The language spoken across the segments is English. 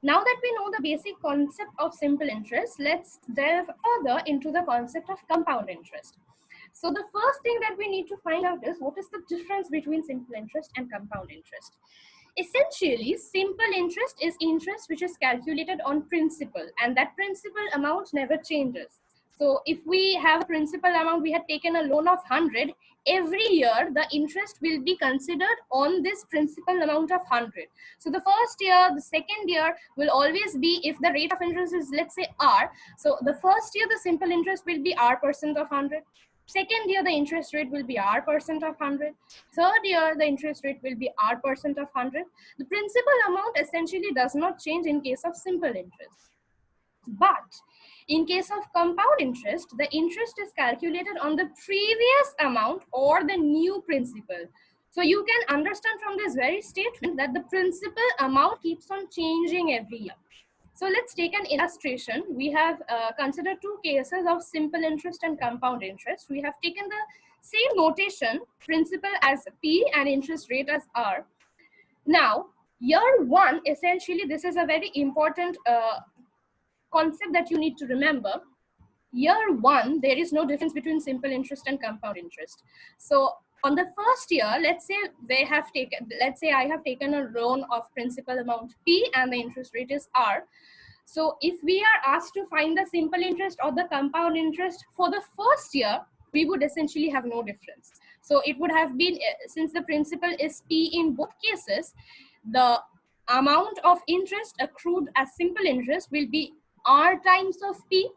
Now that we know the basic concept of simple interest, let's delve further into the concept of compound interest. So the first thing that we need to find out is what is the difference between simple interest and compound interest. Essentially, simple interest is interest which is calculated on principal, and that principal amount never changes. So if we have a principal amount, we had taken a loan of 100, every year the interest will be considered on this principal amount of 100. So the first year, the second year will always be, if the rate of interest is, let's say, R, so the first year the simple interest will be R% of 100. Second year, the interest rate will be R% of 100. Third year, the interest rate will be R% of 100. The principal amount essentially does not change in case of simple interest. But in case of compound interest, the interest is calculated on the previous amount or the new principal. So you can understand from this very statement that the principal amount keeps on changing every year. So let's take an illustration. We have considered two cases of simple interest and compound interest. We have taken the same notation, principal as P and interest rate as R. Now, year one, essentially, this is a very important concept that you need to remember. Year one, there is no difference between simple interest and compound interest. So on the first year, let's say I have taken a loan of principal amount P and the interest rate is R. So if we are asked to find the simple interest or the compound interest for the first year, we would essentially have no difference. So it would have been, since the principal is P in both cases, the amount of interest accrued as simple interest will be R times of P.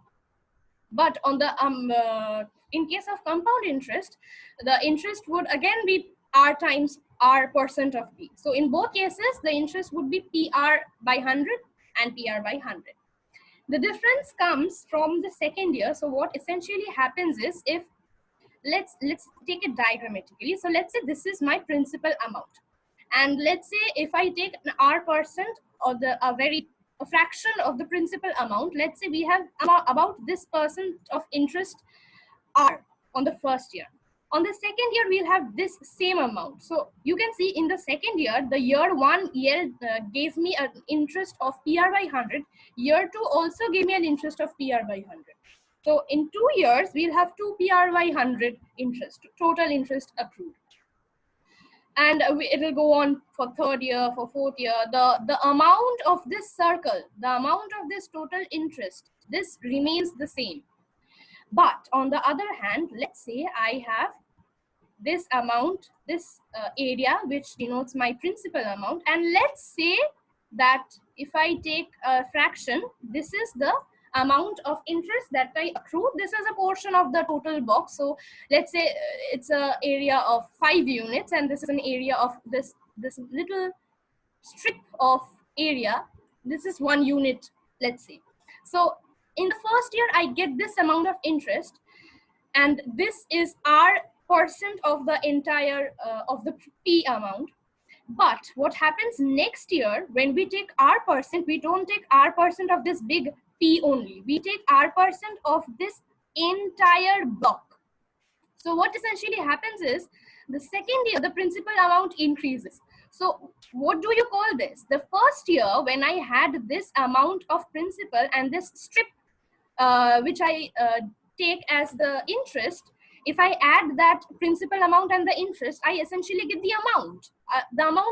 But on the in case of compound interest, the interest would again be R times R% of P. So in both cases, the interest would be PR by 100 and PR by 100. The difference comes from the second year. So what essentially happens is, if let's take it diagrammatically. So let's say this is my principal amount, and let's say if I take an R% or a fraction of the principal amount, let's say we have about this percent of interest R on the first year. On the second year, we'll have this same amount. So you can see in the second year, the year one gave me an interest of PR by 100. Year two also gave me an interest of PR by 100. So in 2 years, we'll have 2 PR by 100 interest, total interest accrued. And it will go on for third year, for fourth year. The amount of this circle, the amount of this total interest, this remains the same. But on the other hand, let's say I have this amount, this area, which denotes my principal amount. And let's say that if I take a fraction, this is the amount of interest that I accrue. This is a portion of the total box. So let's say it's an area of 5 units, and this is an area of this little strip of area. This is 1 unit, let's say. So in the first year, I get this amount of interest, and this is R% of the entire of the P amount. But what happens next year, when we take R%, we don't take R% of this big P only. We take R% of this entire block. So what essentially happens is, the second year, the principal amount increases. So what do you call this? The first year, when I had this amount of principal and this strip, which I take as the interest, if I add that principal amount and the interest, I essentially get the amount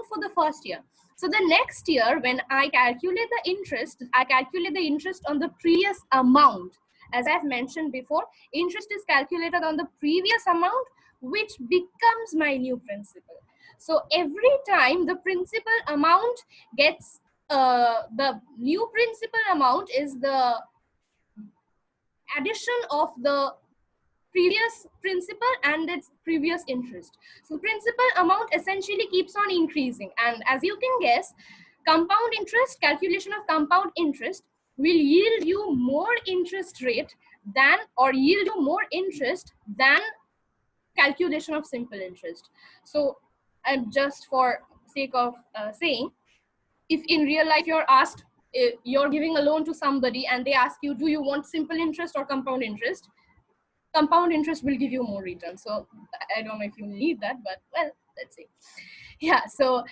for the first year. So the next year, when I calculate the interest, I calculate the interest on the previous amount. As I've mentioned before, interest is calculated on the previous amount, which becomes my new principal. So every time the principal amount gets, the new principal amount is the addition of the previous principal and its previous interest. So principal amount essentially keeps on increasing. And as you can guess, compound interest, calculation of compound interest will yield you more interest rate than, or yield you more interest than calculation of simple interest. So just for sake of saying, if in real life you're asked, you're giving a loan to somebody and they ask you, do you want simple interest or compound interest? Compound interest will give you more return. So I don't know if you need that, but well, let's see. Yeah, so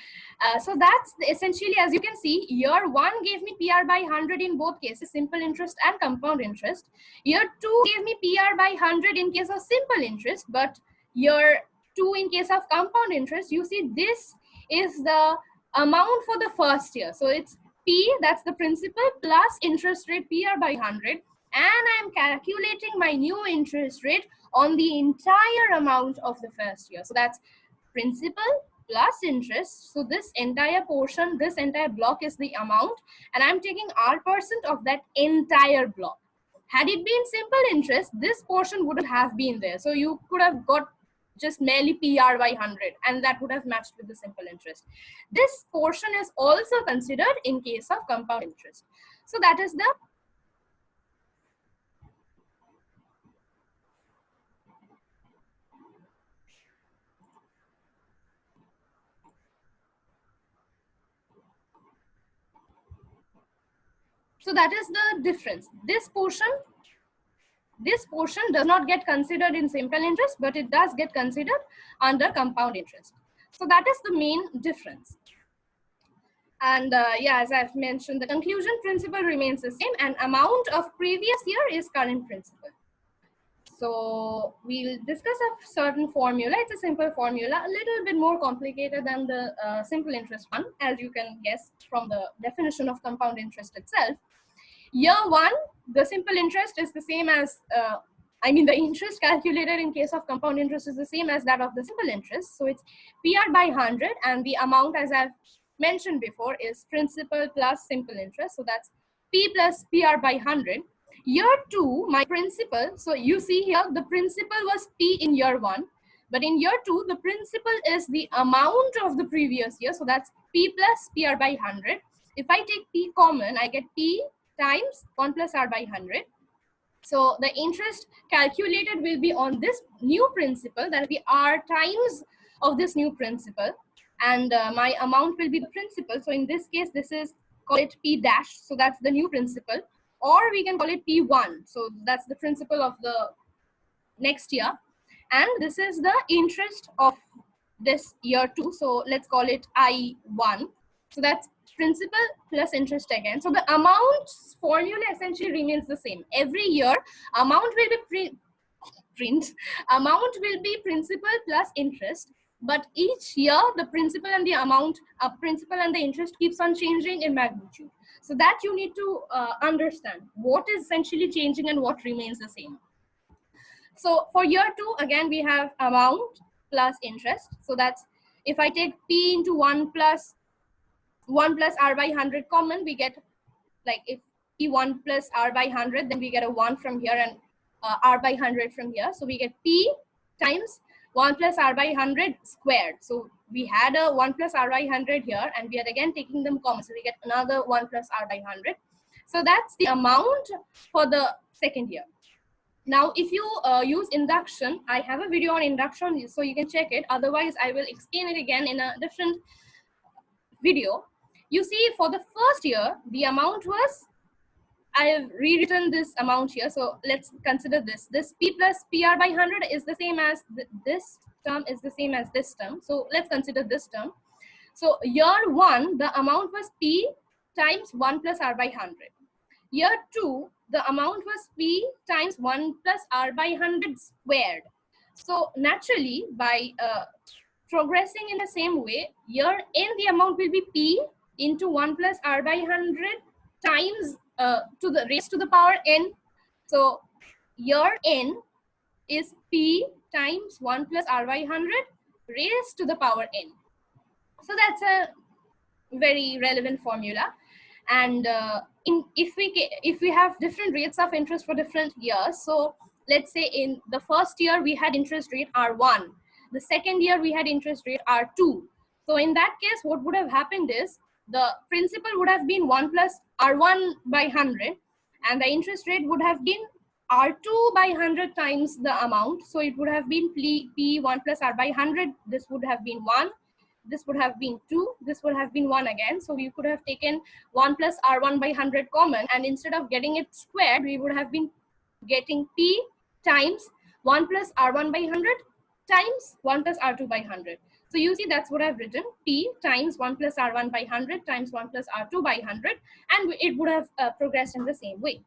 that's essentially, as you can see, year one gave me PR by 100 in both cases, simple interest and compound interest. Year two gave me PR by 100 in case of simple interest, but year two in case of compound interest, you see this is the amount for the first year. So it's P, that's the principal, plus interest rate PR by 100, and I'm calculating my new interest rate on the entire amount of the first year. So that's principal plus interest. So this entire portion, this entire block is the amount, and I'm taking R% of that entire block. Had it been simple interest, this portion wouldn't have been there. So you could have got just merely PR by 100, and that would have matched with the simple interest. This portion is also considered in case of compound interest. So that is the difference. This portion does not get considered in simple interest, but it does get considered under compound interest. So that is the main difference. And yeah, as I've mentioned, the conclusion principle remains the same, and amount of previous year is current principal. So we'll discuss a certain formula. It's a simple formula, a little bit more complicated than the simple interest one, as you can guess from the definition of compound interest itself. Year one, the simple interest is the same as, the interest calculated in case of compound interest is the same as that of the simple interest. So it's PR by 100, and the amount, as I've mentioned before, is principal plus simple interest. So that's P plus PR by 100. Year two, my principal, so you see here, the principal was P in year one, but in year two, the principal is the amount of the previous year. So that's P plus PR by 100. If I take P common, I get P times 1 plus R by 100. So the interest calculated will be on this new principal, that will be R times of this new principal, and my amount will be the principal. So in this case, this is, call it P dash, so that's the new principal, or we can call it P1, so that's the principal of the next year, and this is the interest of this year two, so let's call it I1. So that's principal plus interest again. So the amount formula essentially remains the same. Every year, amount will be amount will be principal plus interest, but each year the principal and the amount, principal and the interest keeps on changing in magnitude. So that you need to understand what is essentially changing and what remains the same. So for year two, again, we have amount plus interest. So that's, if I take P into 1 plus R by 100 common, we get, like, if P1 plus R by 100, then we get a 1 from here, and R by 100 from here. So we get P times 1 plus R by 100 squared. So we had a 1 plus R by 100 here, and we are again taking them common. So we get another 1 plus R by 100. So that's the amount for the second year. Now, if you use induction, I have a video on induction, so you can check it. Otherwise, I will explain it again in a different video. You see, for the first year, the amount was, I have rewritten this amount here. So let's consider this. This P plus PR by 100 is the same as this term is the same as this term. So let's consider this term. So year one, the amount was P times 1 plus R by 100. Year two, the amount was P times 1 plus R by 100 squared. So naturally, by progressing in the same way, year n, the amount will be P into 1 plus R by 100 times to the raised to the power n. So year n is P times 1 plus R by 100 raised to the power n. So that's a very relevant formula. And if we have different rates of interest for different years, so let's say in the first year we had interest rate R1, the second year we had interest rate R2. So in that case, what would have happened is the principal would have been 1 plus R1 by 100, and the interest rate would have been R2 by 100 times the amount. So it would have been P1 plus R by 100. This would have been 1. This would have been 2, this would have been 1 again. So we could have taken 1 plus R1 by 100 common, and instead of getting it squared, we would have been getting P times 1 plus R1 by 100 times 1 plus R2 by 100. So you see that's what I've written, T times 1 plus R1 by 100 times 1 plus R2 by 100, and it would have progressed in the same way.